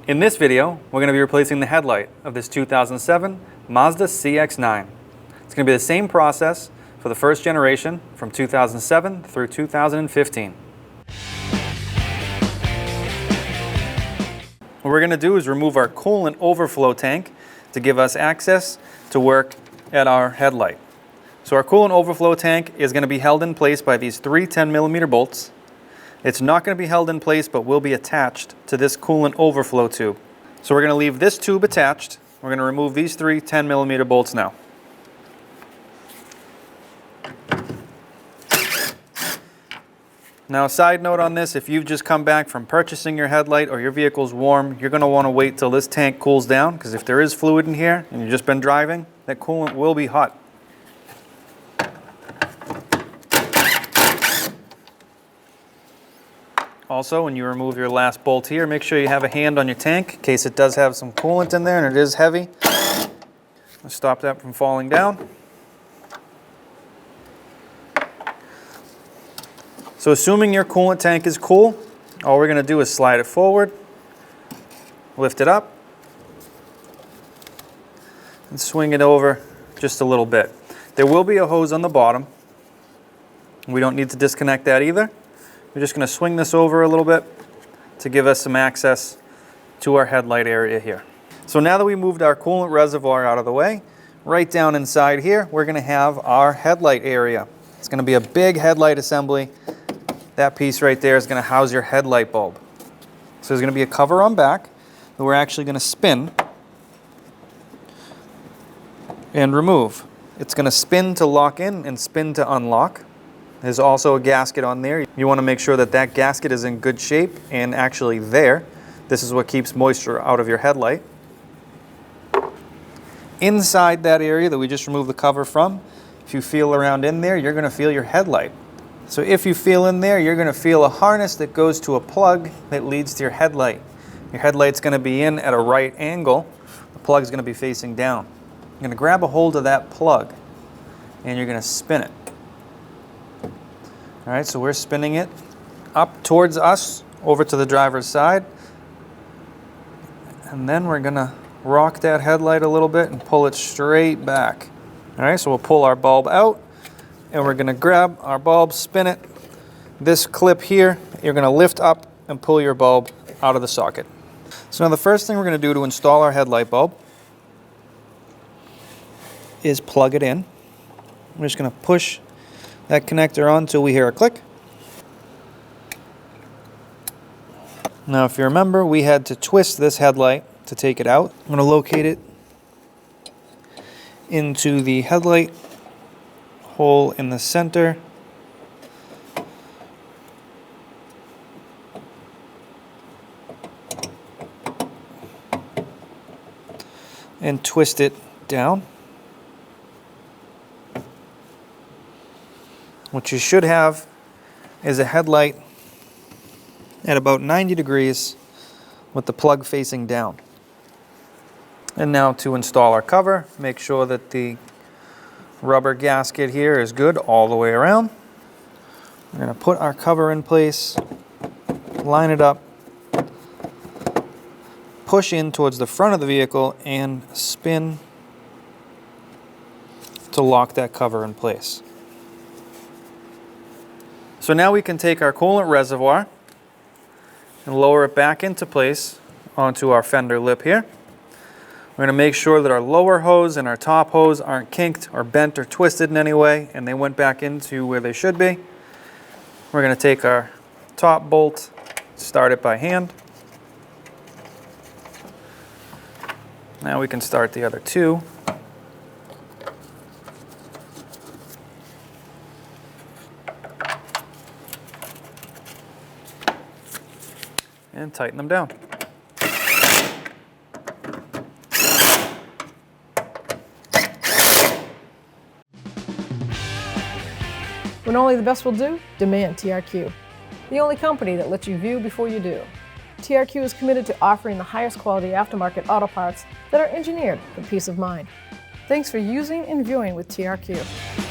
In this video, we're going to be replacing the headlight of this 2007 Mazda CX-9. It's going to be the same process for the first generation from 2007 through 2015. What we're going to do is remove our coolant overflow tank to give us access to work at our headlight. So our coolant overflow tank is going to be held in place by these three 10mm bolts. It's not going to be held in place, but will be attached to this coolant overflow tube. So we're going to leave this tube attached. We're going to remove these three 10mm bolts now. Now, a side note on this, if you've just come back from purchasing your headlight or your vehicle's warm, you're going to want to wait till this tank cools down, because if there is fluid in here and you've just been driving, that coolant will be hot. Also, when you remove your last bolt here, make sure you have a hand on your tank in case it does have some coolant in there and it is heavy. Let's stop that from falling down. So assuming your coolant tank is cool, all we're going to do is slide it forward, lift it up, and swing it over just a little bit. There will be a hose on the bottom. We don't need to disconnect that either. We're just going to swing this over a little bit to give us some access to our headlight area here. So now that we moved our coolant reservoir out of the way, right down inside here, we're going to have our headlight area. It's going to be a big headlight assembly. That piece right there is going to house your headlight bulb. So there's going to be a cover on back that we're actually going to spin and remove. It's going to spin to lock in and spin to unlock. There's also a gasket on there. You want to make sure that that gasket is in good shape and actually there. This is what keeps moisture out of your headlight. Inside that area that we just removed the cover from, if you feel around in there, you're going to feel your headlight. So if you feel in there, you're going to feel a harness that goes to a plug that leads to your headlight. Your headlight's going to be in at a right angle. The plug's going to be facing down. You're going to grab a hold of that plug and you're going to spin it. All right, so we're spinning it up towards us, over to the driver's side. And then we're going to rock that headlight a little bit and pull it straight back. All right, so we'll pull our bulb out and we're going to grab our bulb, spin it. This clip here, you're going to lift up and pull your bulb out of the socket. So now the first thing we're going to do to install our headlight bulb is plug it in. We're just going to push that connector on until we hear a click. Now, if you remember, we had to twist this headlight to take it out. I'm going to locate it into the headlight hole in the center. And twist it down. What you should have is a headlight at about 90 degrees with the plug facing down. And now to install our cover, make sure that the rubber gasket here is good all the way around. We're going to put our cover in place, line it up, push in towards the front of the vehicle and spin to lock that cover in place. So now we can take our coolant reservoir and lower it back into place onto our fender lip here. We're going to make sure that our lower hose and our top hose aren't kinked or bent or twisted in any way, and they went back into where they should be. We're going to take our top bolt, start it by hand. Now we can start the other two. And tighten them down. When only the best will do, demand TRQ. The only company that lets you view before you do. TRQ is committed to offering the highest quality aftermarket auto parts that are engineered for peace of mind. Thanks for using and viewing with TRQ.